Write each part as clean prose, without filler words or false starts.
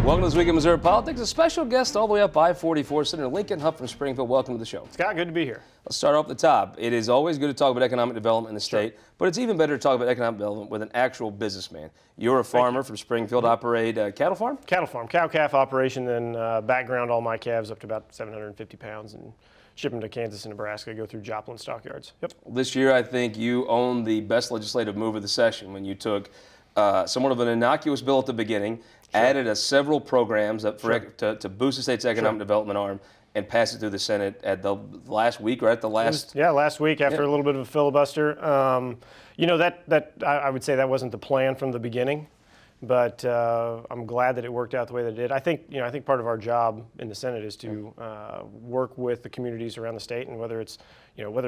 Welcome to This Week in Missouri Politics. A special guest all the way up I-44, Senator Lincoln Hough from Springfield. Welcome to the show. Scott, good to be here. Let's start off at the top. It is always good to talk about economic development in the state, but it's even better to talk about economic development with an actual businessman. You're a farmer from Springfield, operate a cattle farm? Cattle farm, cow-calf operation, then background all my calves up to about 750 pounds and ship them to Kansas and Nebraska, go through Joplin stockyards. Yep. This year, I think you owned the best legislative move of the session when you took somewhat of an innocuous bill at the beginning, added several programs up for, to boost the state's economic development arm, and passed it through the Senate at the last week or at the last. Last week after a little bit of a filibuster. You know, I would say that wasn't the plan from the beginning, but I'm glad that it worked out the way that it did. I think part of our job in the Senate is to work with the communities around the state, and whether it's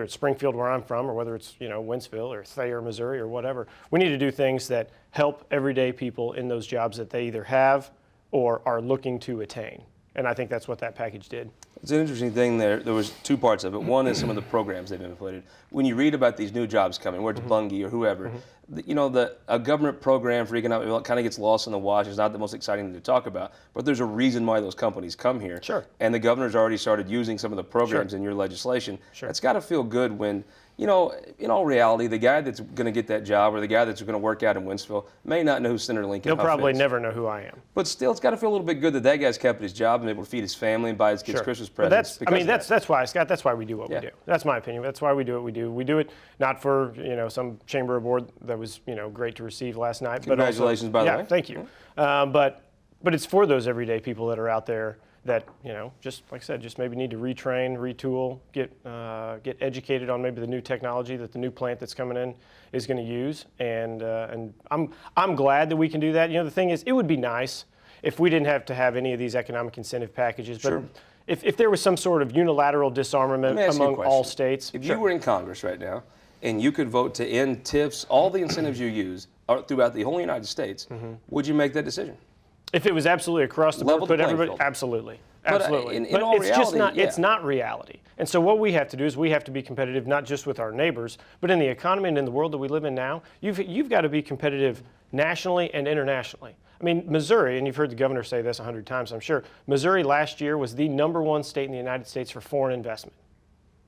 Springfield where I'm from, or whether it's Wentzville or Thayer, Missouri, or whatever, we need to do things that help everyday people in those jobs that they either have or are looking to attain. And I think that's what that package did. It's an interesting thing there. There was two parts of it. One is some of the programs they've implemented. When you read about these new jobs coming, whether it's Bungie or whoever, a government program for economic development kind of gets lost in the wash. It's not the most exciting thing to talk about, but there's a reason why those companies come here. Sure. And the governor's already started using some of the programs in your legislation. Sure. It's got to feel good when, in all reality, the guy that's going to get that job or the guy that's going to work out in Wentzville may not know who Senator Lincoln Hough He'll probably is. never know who I am. But still, it's got to feel a little bit good that that guy's kept his job and able to feed his family and buy his kids Christmas presents. That's why, Scott. That's why we do what we do. That's my opinion. That's why we do what we do. We do it not for some chamber board that was great to receive last night. Congratulations, by the way. Yeah, thank you. But it's for those everyday people that are out there that just like I said, just maybe need to retrain, retool, get educated on maybe the new technology that the new plant that's coming in is going to use. And I'm glad that we can do that. The thing is, it would be nice if we didn't have to have any of these economic incentive packages. But if there was some sort of unilateral disarmament among all states. If you were in Congress right now and you could vote to end TIFs, all the incentives you use throughout the whole United States, would you make that decision? If it was absolutely across the board, put everybody, absolutely. Absolutely. But in all it's reality, just not, it's not reality. And so what we have to do is we have to be competitive, not just with our neighbors, but in the economy and in the world that we live in now. You've got to be competitive nationally and internationally. I mean, Missouri, and you've heard the governor say this 100 times, I'm sure, Missouri last year was the #1 state in the United States for foreign investment.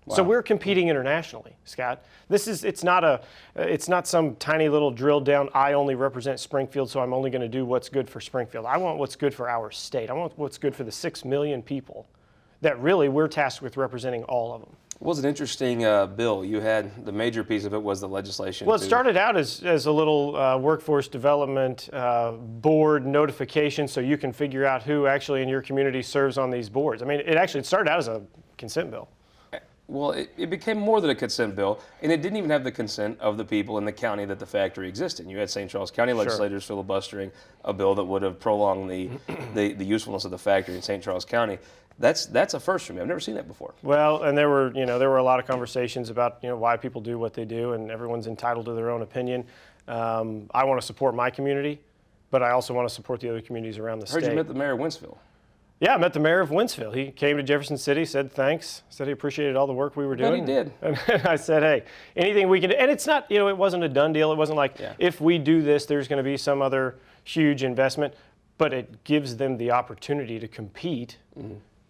Wow. So we're competing internationally, Scott. It's not some tiny little drilled down, I only represent Springfield, so I'm only going to do what's good for Springfield. I want what's good for our state. I want what's good for the 6 million people that really we're tasked with representing all of them. It was an interesting bill. You had the major piece of it was the legislation. Well, it started out as a little workforce development board notification so you can figure out who actually in your community serves on these boards. I mean, it started out as a consent bill. Well, it became more than a consent bill, and it didn't even have the consent of the people in the county that the factory existed in. You had St. Charles County legislators filibustering a bill that would have prolonged the usefulness of the factory in St. Charles County. That's a first for me. I've never seen that before. Well, and there were a lot of conversations about why people do what they do, and everyone's entitled to their own opinion. I want to support my community, but I also want to support the other communities around the state. I heard you met the mayor of Wentzville. Yeah, I met the mayor of Wentzville. He came to Jefferson City, said thanks, said he appreciated all the work we were doing. He did. And I said, hey, anything we can do. And it's not, it wasn't a done deal. It wasn't like if we do this, there's going to be some other huge investment. But it gives them the opportunity to compete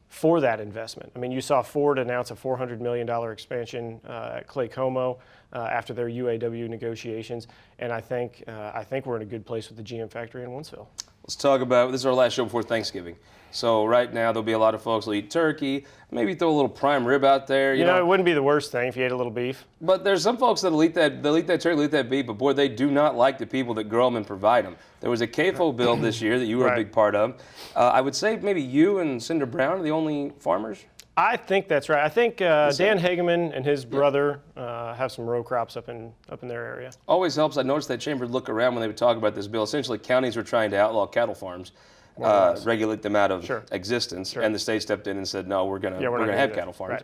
for that investment. I mean, you saw Ford announce a $400 million expansion at Clay Como after their UAW negotiations. And I think we're in a good place with the GM factory in Wentzville. Let's talk about, this is our last show before Thanksgiving. So right now there'll be a lot of folks who'll eat turkey, maybe throw a little prime rib out there. You know, it wouldn't be the worst thing if you ate a little beef. But there's some folks that'll eat that turkey, they'll eat that beef, but boy, they do not like the people that grow them and provide them. There was a CAFO bill this year that you were a big part of. I would say maybe you and Senator Brown are the only farmers. I think that's right. I think Dan Hageman and his brother have some row crops up in their area. Always helps. I noticed that chamber would look around when they would talk about this bill. Essentially, counties were trying to outlaw cattle farms, regulate them out of existence, and the state stepped in and said, no, we're going to have cattle farms.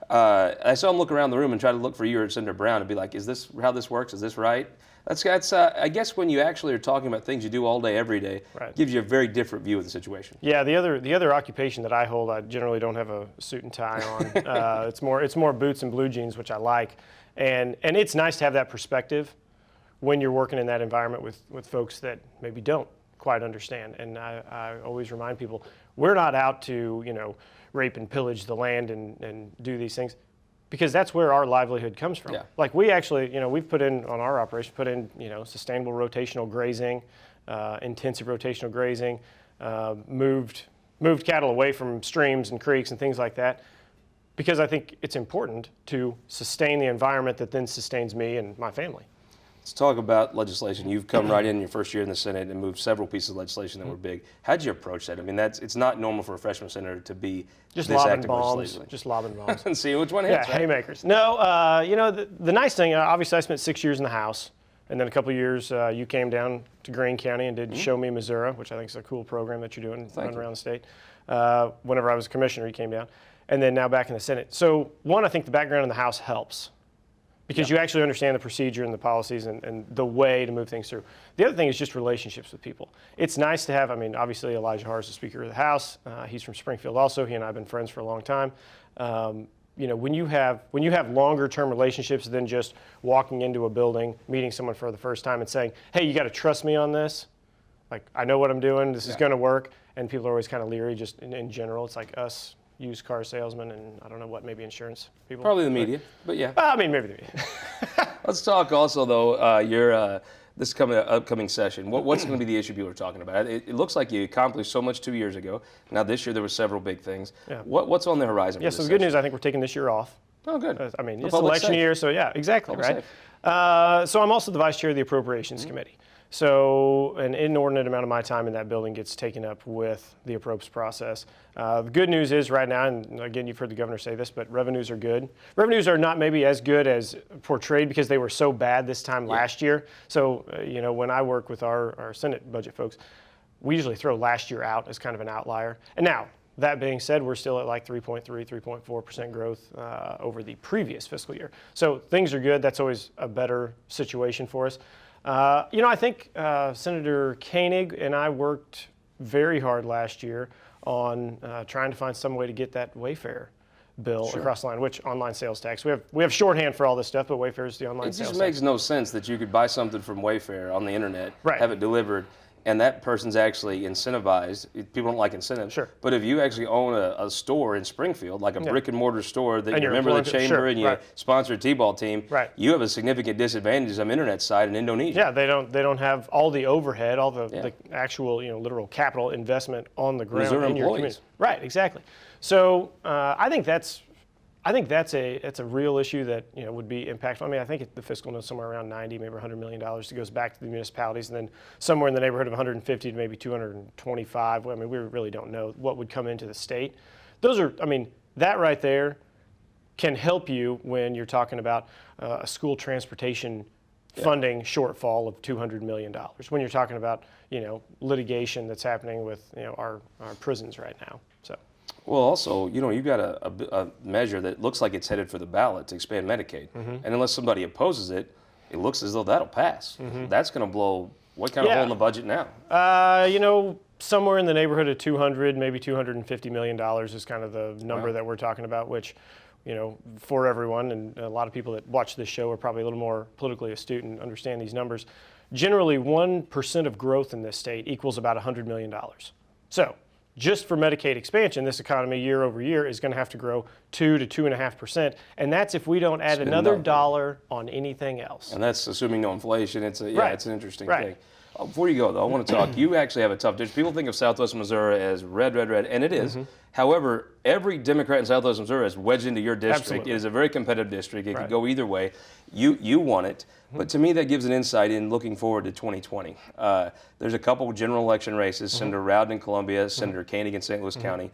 Right. I saw him look around the room and try to look for you or Senator Brown and be like, is this how this works? Is this right? That's I guess when you actually are talking about things you do all day, every day, gives you a very different view of the situation. Yeah, the other occupation that I hold, I generally don't have a suit and tie on. It's more boots and blue jeans, which I like, and it's nice to have that perspective when you're working in that environment with folks that maybe don't quite understand. And I always remind people, we're not out to, rape and pillage the land and do these things, because that's where our livelihood comes from. Yeah. Like we actually, we've put in, on our operation, sustainable rotational grazing, intensive rotational grazing, moved cattle away from streams and creeks and things like that, because I think it's important to sustain the environment that then sustains me and my family. Let's talk about legislation. You've come right in your first year in the Senate and moved several pieces of legislation that were big. How'd you approach that? I mean, it's not normal for a freshman senator to be just this lobbing active bombs, legislatively. just lobbing bombs. And see which one hits. Yeah, right? haymakers. No, the nice thing, obviously I spent 6 years in the House, and then a couple of years you came down to Greene County and did Show Me Missouri, which I think is a cool program that you're doing around the state. Whenever I was a commissioner, you came down. And then now back in the Senate. So one, I think the background in the House helps, because you actually understand the procedure and the policies and the way to move things through. The other thing is just relationships with people. It's nice to have, obviously Elijah Hart is the Speaker of the House. He's from Springfield also. He and I have been friends for a long time. When you have longer term relationships than just walking into a building, meeting someone for the first time and saying, hey, you got to trust me on this. Like, I know what I'm doing. This is going to work. And people are always kind of leery just in general. It's like us, used car salesmen, and I don't know what, maybe insurance people. Probably the media, but yeah. Maybe the media. Let's talk also, though, your this upcoming session. What's going to be the issue people are talking about? It looks like you accomplished so much 2 years ago. Now this year there were several big things. Yeah. What's on the horizon? Yeah. So the good news, I think we're taking this year off. Oh, good. It's election year, so yeah, exactly, right? So I'm also the vice chair of the Appropriations Committee. So an inordinate amount of my time in that building gets taken up with the approps process. The good news is right now, and again, you've heard the governor say this, but revenues are good. Revenues are not maybe as good as portrayed because they were so bad this time last year. So, when I work with our Senate budget folks, we usually throw last year out as kind of an outlier. And now, that being said, we're still at like 3.3, 3.4% growth over the previous fiscal year. So things are good. That's always a better situation for us. I think Senator Koenig and I worked very hard last year on trying to find some way to get that Wayfair bill across the line, which online sales tax. We have shorthand for all this stuff, but Wayfair is the online sales tax. It just makes no sense that you could buy something from Wayfair on the internet, have it delivered, and that person's actually incentivized. People don't like incentives. Sure. But if you actually own a store in Springfield, like a brick and mortar store that you're a member of the chamber and you sponsor a T-ball team, you have a significant disadvantage on the internet side in Indonesia. Yeah, they don't have all the overhead, all the actual literal capital investment on the ground in your community. Right, exactly. So I think that's a real issue that would be impactful. I think the fiscal note is somewhere around $90, maybe $100 million that goes back to the municipalities, and then somewhere in the neighborhood of 150 to maybe 225. We really don't know what would come into the state. Those are, that right there can help you when you're talking about a school transportation funding shortfall of $200 million. When you're talking about litigation that's happening with our prisons right now. So. Well, also, you've got a measure that looks like it's headed for the ballot to expand Medicaid. And unless somebody opposes it, it looks as though that'll pass. That's going to blow what kind of hole in the budget now? Somewhere in the neighborhood of 200, maybe $250 million is kind of the number that we're talking about, which, for everyone, and a lot of people that watch this show are probably a little more politically astute and understand these numbers. Generally, 1% of growth in this state equals about $100 million. So, just for Medicaid expansion, this economy year over year is going to have to grow 2 to 2.5%, and that's if we don't add another dollar on anything else. And that's assuming no inflation. It's an interesting thing. Before you go, though, I want to talk. You actually have a tough district. People think of Southwest Missouri as red, and it is. However, every Democrat in Southwest Missouri is wedged into your district. Absolutely. It is a very competitive district. It could go either way. You won it. But to me, that gives an insight in looking forward to 2020. There's a couple of general election races, Senator Rowden in Columbia, Senator Koenig in St. Louis County.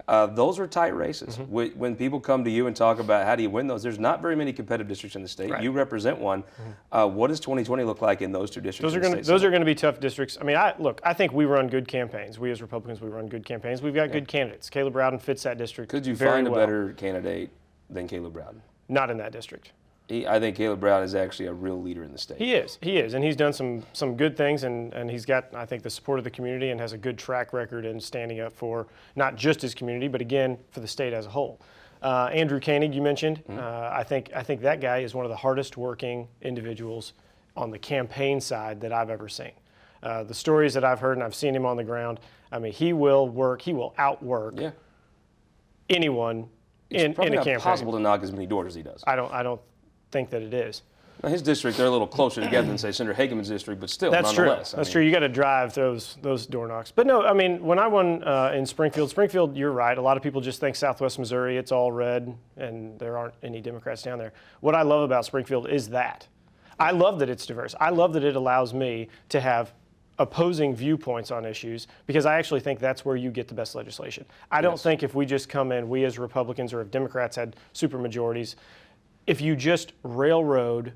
Those are tight races. When people come to you and talk about how do you win those, there's not very many competitive districts in the state. You represent one. What does 2020 look like in those two districts? Those are going to be tough districts. I think we run good campaigns. We as Republicans, we run good campaigns. We've got good candidates. Caleb Rowden fits that district. Could you find a better candidate than Caleb Rowden? Not in that district. I think Caleb Rowden is actually a real leader in the state. He is, and he's done some good things, and he's got, I think, the support of the community and has a good track record in standing up for not just his community, but again, for the state as a whole. Andrew Koenig, you mentioned, I think that guy is one of the hardest working individuals on the campaign side that I've ever seen. The stories that I've heard, and I've seen him on the ground, I mean, he will outwork anyone in a campaign. It's probably not possible to knock as many doors as he does. I don't think that it is. Now, his district, they're a little closer together than, say, Senator Hageman's district, but still, nonetheless. That's true. You got to drive those door knocks. But no, I mean, when I won in Springfield, you're right. A lot of people just think Southwest Missouri, it's all red, and there aren't any Democrats down there. What I love about Springfield is that. I love that it's diverse. I love that it allows me to have opposing viewpoints on issues, because I actually think that's where you get the best legislation. I don't think if we just come in, we as Republicans or if Democrats had supermajorities, if you just railroad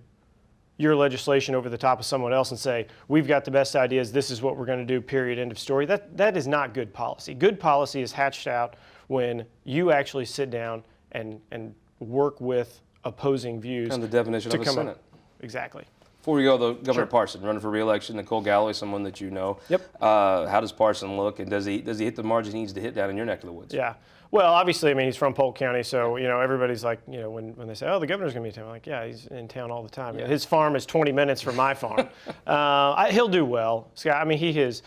your legislation over the top of someone else and say, we've got the best ideas, this is what we're going to do, period, end of story, that is not good policy. Good policy is hatched out when you actually sit down and work with opposing views. And the definition of a Senate. Exactly. Before we go, though, Governor Parson, running for re-election, Nicole Galloway, someone that you know. Yep. How does Parson look, and does he hit the margin he needs to hit down in your neck of the woods? Yeah. Well, obviously, I mean, he's from Polk County, so, you know, everybody's like, you know, when they say, oh, the governor's going to be in town, I'm like, yeah, he's in town all the time. Yeah. His farm is 20 minutes from my farm. He'll do well, Scott. I mean, he's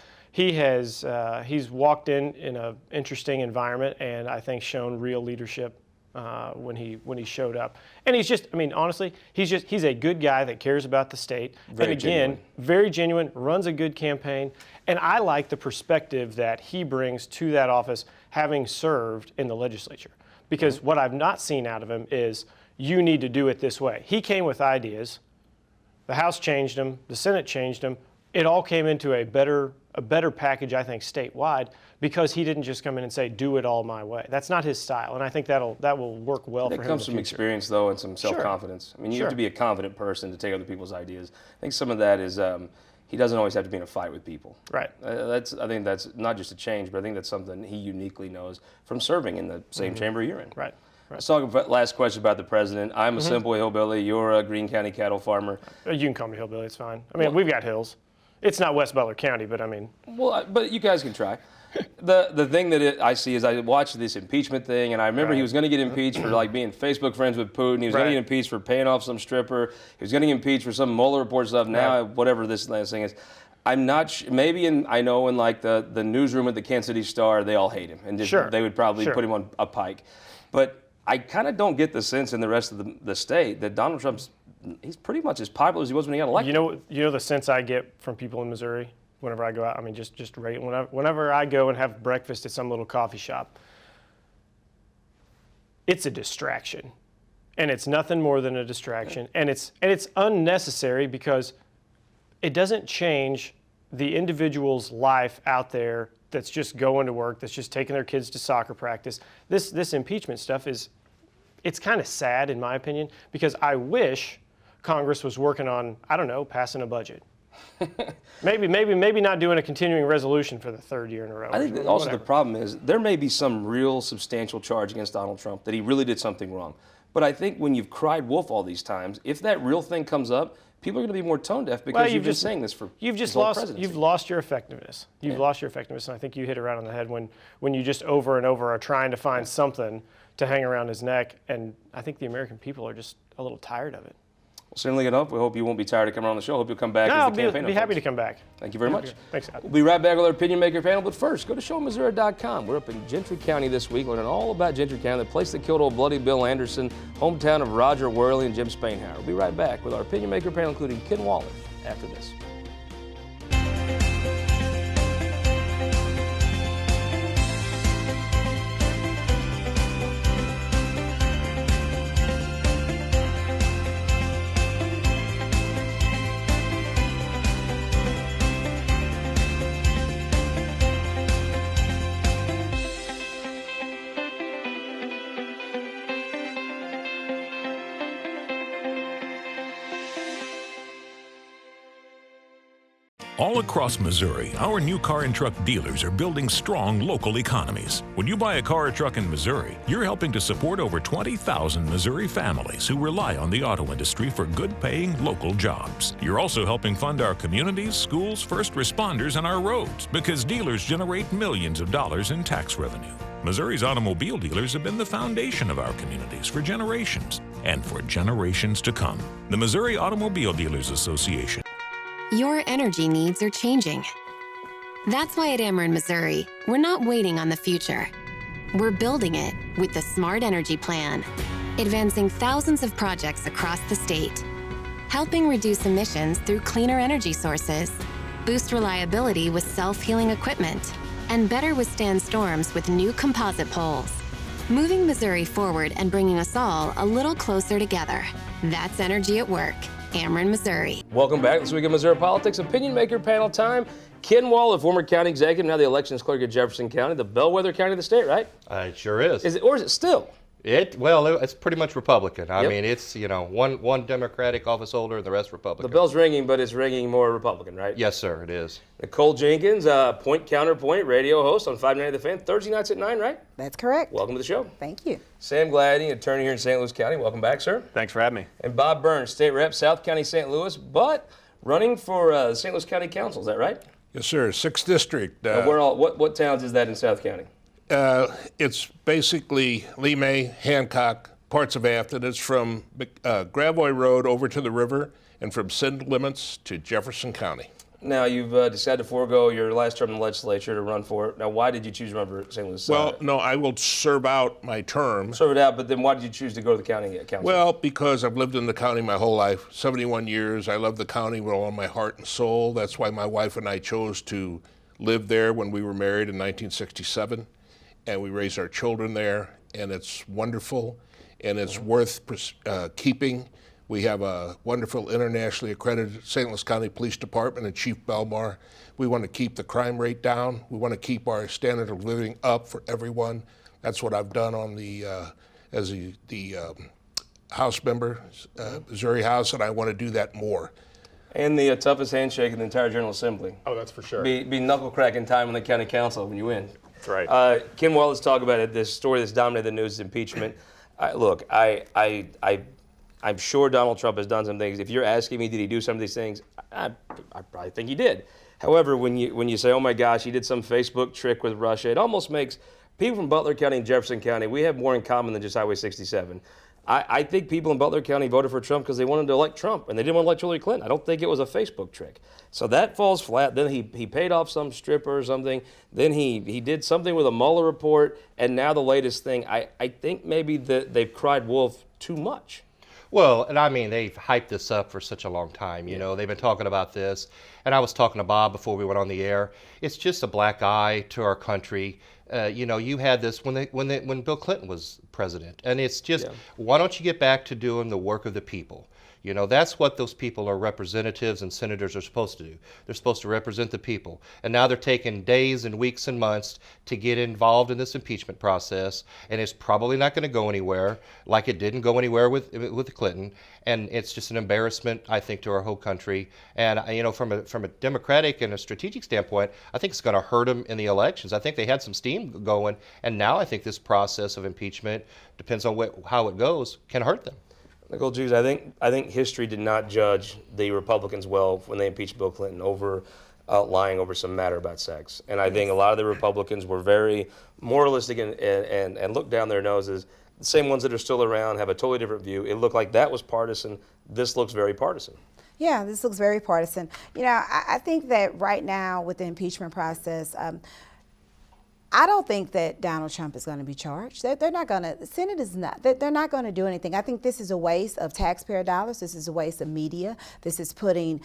walked in an interesting environment, and I think shown real leadership when he showed up. And he's just, I mean, honestly, he's a good guy that cares about the state. Very genuine, runs a good campaign. And I like the perspective that he brings to that office, having served in the legislature. Because what I've not seen out of him is, you need to do it this way. He came with ideas. The House changed them. The Senate changed them. It all came into a better package, I think, statewide, because he didn't just come in and say, do it all my way. That's not his style, and I think that will work well for him. It comes from experience, though, and some self-confidence. I mean, you have to be a confident person to take other people's ideas. I think some of that is he doesn't always have to be in a fight with people. Right. I think that's not just a change, but I think that's something he uniquely knows from serving in the same chamber you're in. Right. Let's talk about last question about the president. I'm a simple hillbilly. You're a Greene County cattle farmer. You can call me hillbilly. It's fine. I mean, we've got hills. It's not West Butler County, but I mean. Well, but you guys can try. The thing that I see is I watched this impeachment thing, and I remember he was going to get impeached for like being Facebook friends with Putin. He was going to get impeached for paying off some stripper. He was going to get impeached for some Mueller report stuff. Now, whatever this last thing is, I'm not maybe I know in like the newsroom at the Kansas City Star, they all hate him, and they would probably put him on a pike. But I kind of don't get the sense in the rest of the state that Donald Trump's he's pretty much as popular as he was when he got elected. You know the sense I get from people in Missouri whenever I go out. I mean, just whenever I go and have breakfast at some little coffee shop, it's a distraction, and it's nothing more than a distraction, and it's unnecessary because it doesn't change the individual's life out there that's just going to work, that's just taking their kids to soccer practice. This impeachment stuff it's kind of sad in my opinion, because I wish Congress was working on, I don't know, passing a budget. maybe not doing a continuing resolution for the third year in a row. I think that also the problem is there may be some real substantial charge against Donald Trump that he really did something wrong. But I think when you've cried wolf all these times, if that real thing comes up, people are going to be more tone deaf because you've been saying this for you've lost your effectiveness. You've lost your effectiveness, and I think you hit it right on the head when you just over and over are trying to find something to hang around his neck, and I think the American people are just a little tired of it. Well, certainly enough. We hope you won't be tired of coming on the show. Hope you'll come back as the campaign. I'll be happy to come back. Thank you very much. Thanks, Scott. We'll be right back with our Opinion Maker panel, but first, go to showmissouri.com. We're up in Gentry County this week, learning all about Gentry County, the place that killed old Bloody Bill Anderson, hometown of Roger Worley and Jim Spainhour. We'll be right back with our Opinion Maker panel, including Ken Waller, after this. All across Missouri, our new car and truck dealers are building strong local economies. When you buy a car or truck in Missouri, you're helping to support over 20,000 Missouri families who rely on the auto industry for good-paying local jobs. You're also helping fund our communities, schools, first responders, and our roads, because dealers generate millions of dollars in tax revenue. Missouri's automobile dealers have been the foundation of our communities for generations and for generations to come. The Missouri Automobile Dealers Association. your energy needs are changing. That's why at Ameren, Missouri, we're not waiting on the future. We're building it with the Smart Energy Plan, advancing thousands of projects across the state, helping reduce emissions through cleaner energy sources, boost reliability with self-healing equipment, and better withstand storms with new composite poles. Moving Missouri forward and bringing us all a little closer together. That's energy at work. Ameren, Missouri. Welcome back this week in Missouri Politics. Opinion Maker Panel time. Ken Wall, a former county executive, now the elections clerk at Jefferson County, the bellwether county of the state, right? It sure is. Or is it still? It's pretty much Republican. I mean, it's, one Democratic office holder and the rest Republican. The bell's ringing, but it's ringing more Republican, right? Yes, sir, it is. Nicole Jenkins, Point Counterpoint radio host on 590 The Fan, Thursday nights at 9, right? That's correct. Welcome to the show. Thank you. Sam Gladney, attorney here in St. Louis County. Welcome back, sir. Thanks for having me. And Bob Burns, state rep, South County, St. Louis, but running for St. Louis County Council. Is that right? Yes, sir. 6th District. What towns is that in South County? It's basically Lemay, Hancock, parts of Afton. It's from Gravois Road over to the river and from city limits to Jefferson County. Now, you've decided to forego your last term in the legislature to run for it. Now, why did you choose to run for St. Louis? Well, no, I will serve out my term. Serve it out, but then why did you choose to go to the county council? Well, because I've lived in the county my whole life, 71 years. I love the county with all my heart and soul. That's why my wife and I chose to live there when we were married in 1967, and we raised our children there, and it's wonderful, and it's worth keeping. We have a wonderful internationally accredited St. Louis County Police Department and Chief Belmar. We want to keep the crime rate down. We want to keep our standard of living up for everyone. That's what I've done on as the House member, Missouri House, and I want to do that more. And the toughest handshake in the entire General Assembly. Oh, that's for sure. Be knuckle cracking time in the county council when you win. That's right. Ken Wall, let's talk about it. This story that's dominated the news is impeachment. I'm sure Donald Trump has done some things. If you're asking me, did he do some of these things? I probably think he did. However, when you say, oh my gosh, he did some Facebook trick with Russia, it almost makes people from Butler County and Jefferson County, we have more in common than just Highway 67. I think people in Butler County voted for Trump because they wanted to elect Trump, and they didn't want to elect Hillary Clinton. I don't think it was a Facebook trick. So that falls flat. Then he paid off some stripper or something. Then he did something with a Mueller report, and now the latest thing. I think maybe they've cried wolf too much. Well, and I mean, they've hyped this up for such a long time. They've been talking about this. And I was talking to Bob before we went on the air. It's just a black eye to our country. You had this when Bill Clinton was president. And it's just, why don't you get back to doing the work of the people? That's what those people are representatives and senators are supposed to do. They're supposed to represent the people. And now they're taking days and weeks and months to get involved in this impeachment process. And it's probably not going to go anywhere like it didn't go anywhere with Clinton. And it's just an embarrassment, I think, to our whole country. And, from a democratic and a strategic standpoint, I think it's going to hurt them in the elections. I think they had some steam going. And now I think this process of impeachment, depends on how it goes, can hurt them. Nicole Jenkins, I think history did not judge the Republicans well when they impeached Bill Clinton over lying over some matter about sex. And I think a lot of the Republicans were very moralistic and looked down their noses. The same ones that are still around have a totally different view. It looked like that was partisan. This looks very partisan. Yeah, this looks very partisan. I think that right now with the impeachment process, I don't think that Donald Trump is going to be charged. They're not going to, the Senate is not, they're not going to do anything. I think this is a waste of taxpayer dollars. This is a waste of media. This is putting,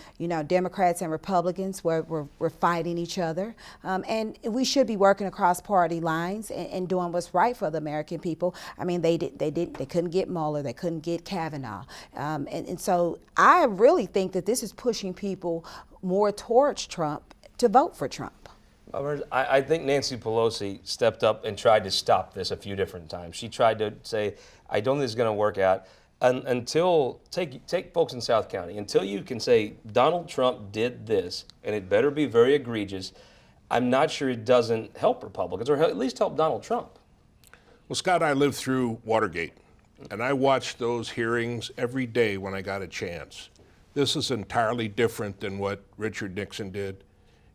Democrats and Republicans where we're fighting each other. And we should be working across party lines and doing what's right for the American people. I mean, they couldn't get Mueller, they couldn't get Kavanaugh. And so I really think that this is pushing people more towards Trump to vote for Trump. I think Nancy Pelosi stepped up and tried to stop this a few different times. She tried to say, I don't think this is going to work out. Until, take folks in South County, until you can say Donald Trump did this, and it better be very egregious, I'm not sure it doesn't help Republicans, or at least help Donald Trump. Well, Scott, I lived through Watergate, and I watched those hearings every day when I got a chance. This is entirely different than what Richard Nixon did.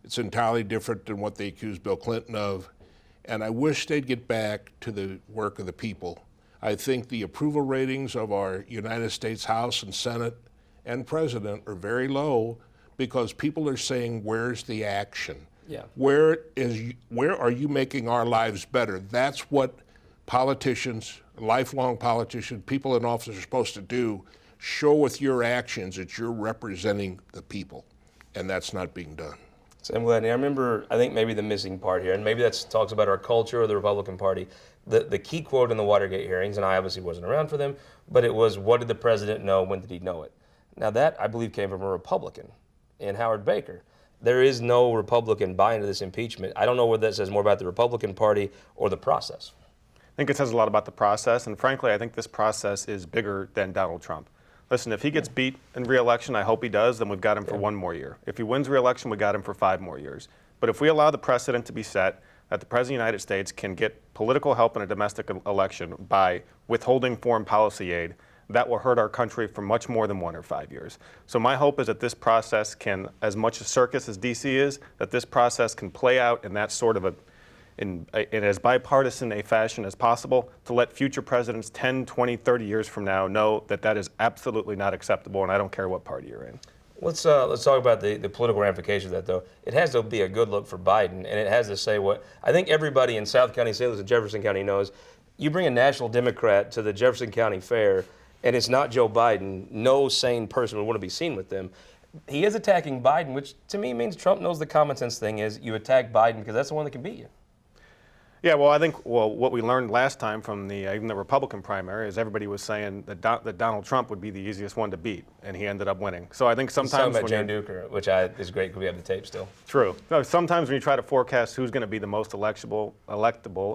It's entirely different than what they accused Bill Clinton of. And I wish they'd get back to the work of the people. I think the approval ratings of our United States House and Senate and President are very low because people are saying, where's the action? Yeah. Where are you making our lives better? That's what politicians, lifelong politicians, people in office are supposed to do. Show with your actions that you're representing the people, and that's not being done. Sam Gladney, I remember, I think maybe the missing part here, and maybe that talks about our culture or the Republican Party. The key quote in the Watergate hearings, and I obviously wasn't around for them, but it was, what did the president know, when did he know it? Now that, I believe, came from a Republican in Howard Baker. There is no Republican buy into this impeachment. I don't know whether that says more about the Republican Party or the process. I think it says a lot about the process, and frankly, I think this process is bigger than Donald Trump. Listen, if he gets beat in re-election, I hope he does, then we've got him for 1 more year. If he wins re-election, we got him for 5 more years. But if we allow the precedent to be set that the President of the United States can get political help in a domestic election by withholding foreign policy aid, that will hurt our country for much more than 1 or 5 years. So my hope is that this process can, as much a circus as DC is, that this process can play out in that sort of in as bipartisan a fashion as possible, to let future presidents 10, 20, 30 years from now know that that is absolutely not acceptable, and I don't care what party you're in. Let's talk about the political ramifications of that, though. It has to be a good look for Biden, and it has to say what I think everybody in South County, St. Louis, and Jefferson County knows. You bring a national Democrat to the Jefferson County Fair, and it's not Joe Biden, no sane person would want to be seen with them. He is attacking Biden, which to me means Trump knows the common sense thing is you attack Biden because that's the one that can beat you. Yeah, well, I think what we learned last time from even the Republican primary is everybody was saying that Donald Trump would be the easiest one to beat, and he ended up winning. So I think sometimes about Jane Duker, which is great because we have the tape still. True. No, sometimes when you try to forecast who's going to be the most electable,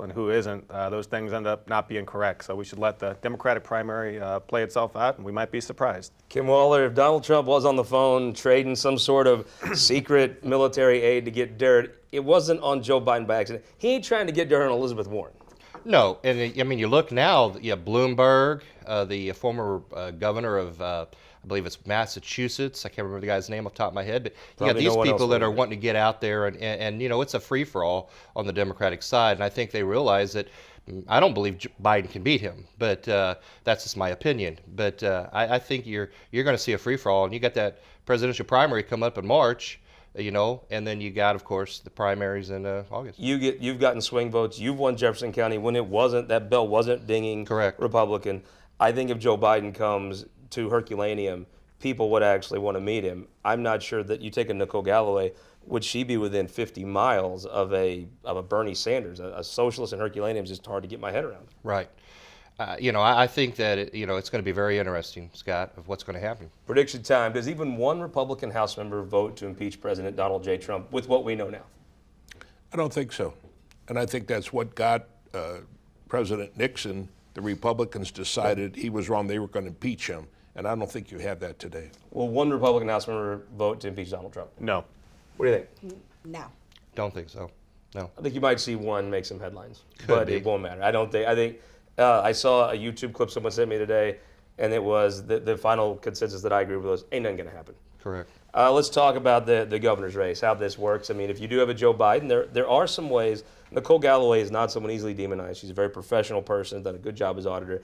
and who isn't, those things end up not being correct. So we should let the Democratic primary play itself out, and we might be surprised. Kim Waller, if Donald Trump was on the phone trading some sort of secret military aid to get dirt, it wasn't on Joe Biden by accident. He ain't trying to get dirt on Elizabeth Warren. No, and I mean, you look now, you have Bloomberg, the former governor of, I believe it's Massachusetts. I can't remember the guy's name off the top of my head, but you got these people that are wanting to get out there, and you know, it's a free-for-all on the Democratic side, and I think they realize that I don't believe Biden can beat him, but that's just my opinion. But I think you're going to see a free-for-all, and you got that presidential primary come up in March. You know, and then you got, of course, the primaries in August. You've gotten swing votes. You've won Jefferson County when that bell wasn't dinging. Correct. Republican. I think if Joe Biden comes to Herculaneum, people would actually want to meet him. I'm not sure that you take a Nicole Galloway, would she be within 50 miles of a Bernie Sanders? A socialist in Herculaneum is just hard to get my head around. Right. You know, I think that it's going to be very interesting, Scott, of what's going to happen. Prediction time. Does even one Republican House member vote to impeach President Donald J. Trump with what we know now? I don't think so. And I think that's what got President Nixon. The Republicans decided he was wrong. They were going to impeach him. And I don't think you have that today. Will one Republican House member vote to impeach Donald Trump? No. What do you think? No. Don't think so. No. I think you might see one make some headlines. Could be. It won't matter. I think I saw a YouTube clip someone sent me today, and it was the final consensus that I agree with was ain't nothing going to happen. Correct. Let's talk about the governor's race, how this works. I mean, if you do have a Joe Biden, there are some ways. Nicole Galloway is not someone easily demonized. She's a very professional person, done a good job as auditor.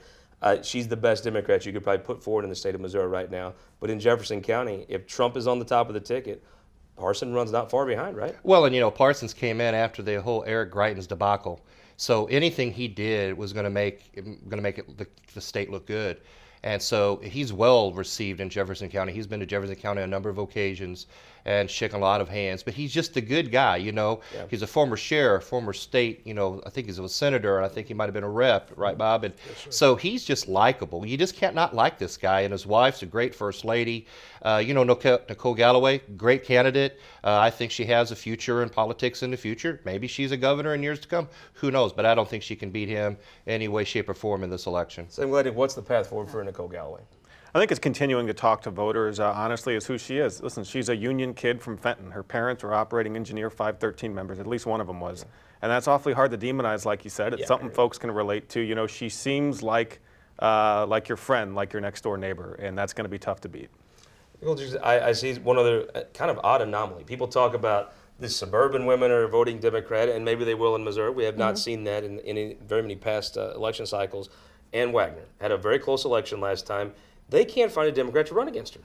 She's the best Democrat you could probably put forward in the state of Missouri right now. But in Jefferson County, if Trump is on the top of the ticket, Parson runs not far behind, right? Well, and you know, Parsons came in after the whole Eric Greitens debacle. So anything he did was going to make the state look good. And so he's well received in Jefferson County. He's been to Jefferson County on a number of occasions and shaken a lot of hands. But he's just a good guy, you know. Yeah. He's a former sheriff, former state, you know, I think he's a senator, and I think he might have been a rep, right, Bob? And yes, so he's just likable. You just can't not like this guy. And his wife's a great first lady. You know, Nicole Galloway, great candidate. I think she has a future in politics in the future. Maybe she's a governor in years to come. Who knows? But I don't think she can beat him any way, shape, or form in this election. Sam Gladney, what's the path forward for Nicole Galloway? I think it's continuing to talk to voters, honestly, is who she is. Listen, she's a union kid from Fenton. Her parents were operating engineer 513 members, at least one of them was. And that's awfully hard to demonize, like you said. It's something folks can relate to. You know, she seems like your friend, like your next door neighbor, and that's going to be tough to beat. I see one other kind of odd anomaly. People talk about the suburban women are voting Democrat, and maybe they will in Missouri. We have not seen that in very many past election cycles. Ann Wagner had a very close election last time. They can't find a Democrat to run against her.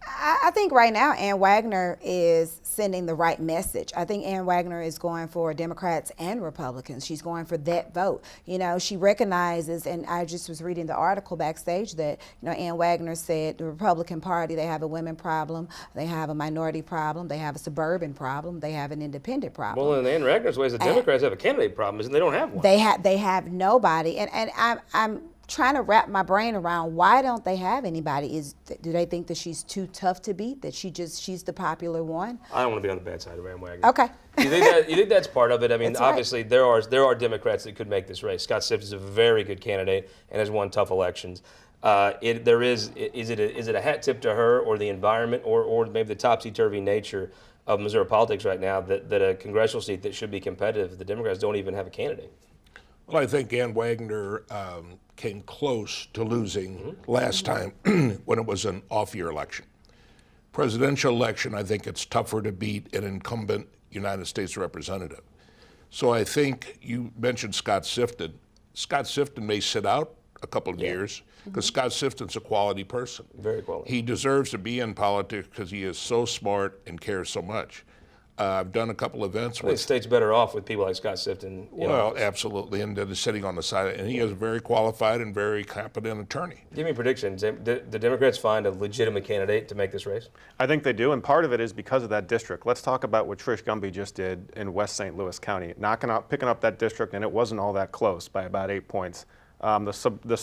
I think right now Ann Wagner is sending the right message. I think Ann Wagner is going for Democrats and Republicans. She's going for that vote. You know, she recognizes, and I just was reading the article backstage that, you know, Ann Wagner said the Republican Party, they have a women problem, they have a minority problem, they have a suburban problem, they have an independent problem. Well, in Ann Wagner's ways, the Democrats have a candidate problem, isn't they? Don't have one. They have nobody, and I'm trying to wrap my brain around why don't they have anybody? Do they think that she's too tough to beat? That she's the popular one? I don't want to be on the bad side of Ann Wagner. Okay. You think that's part of it? I mean, That's obviously right. there are Democrats that could make this race. Scott Sifton is a very good candidate and has won tough elections. Is it a hat tip to her or the environment or maybe the topsy-turvy nature of Missouri politics right now that a congressional seat that should be competitive, the Democrats don't even have a candidate? Well, I think Ann Wagner came close to losing last time when it was an off-year election. Presidential election, I think it's tougher to beat an incumbent United States representative. So I think you mentioned Scott Sifton. Scott Sifton may sit out a couple of years because Scott Sifton's a quality person. Very quality. He deserves to be in politics because he is so smart and cares so much. I've done a couple events I think with. the state's better off with people like Scott Sifton. Well, absolutely, and they're sitting on the side, and he is a very qualified and very competent attorney. Give me a prediction. The Democrats find a legitimate candidate to make this race? I think they do, and part of it is because of that district. Let's talk about what Trish Gumby just did in West St. Louis County, picking up that district, and it wasn't all that close by about 8 points. The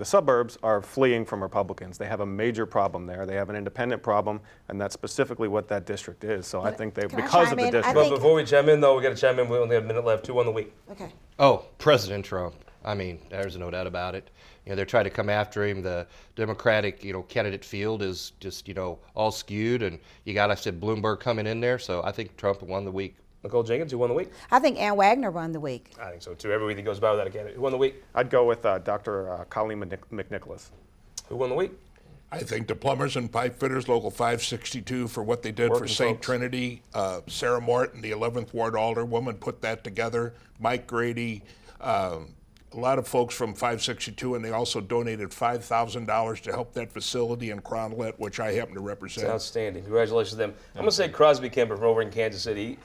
suburbs are fleeing from Republicans. They have a major problem there. They have an independent problem, and that's specifically what that district is. So I think because of the district. But before we chime in, though, we got to chime in. We only have a minute left. 2 on the week. Okay. Oh, President Trump. I mean, there's no doubt about it. You know, they're trying to come after him. The Democratic, candidate field is just, all skewed, and you got, I said, Bloomberg coming in there. So I think Trump won the week. Nicole Jenkins, who won the week? I think Ann Wagner won the week. I think so, too. Every week that goes by without a candidate. Who won the week? I'd go with Dr. Colleen McNicholas. Who won the week? I think the plumbers and pipe fitters, Local 562, for what they did for St. Trinity. Sarah Morton, the 11th Ward Alderwoman, put that together. Mike Grady, a lot of folks from 562, and they also donated $5,000 to help that facility in Cronlet, which I happen to represent. It's outstanding. Congratulations to them. I'm going to say Crosby Kemper from over in Kansas City.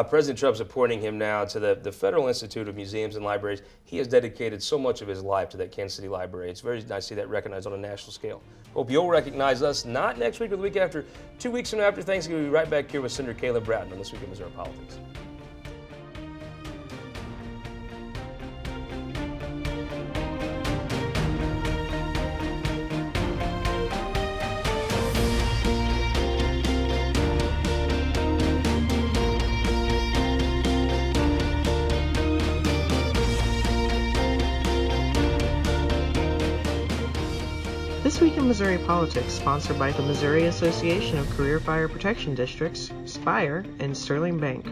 President Trump's appointing him now to the Federal Institute of Museums and Libraries. He has dedicated so much of his life to that Kansas City library. It's very nice to see that recognized on a national scale. Hope you'll recognize us, not next week or the week after. 2 weeks from now after Thanksgiving, we'll be right back here with Senator Caleb Bratton on This Week in Missouri Politics. This Week in Missouri Politics, sponsored by the Missouri Association of Career Fire Protection Districts, SPIRE, and Sterling Bank.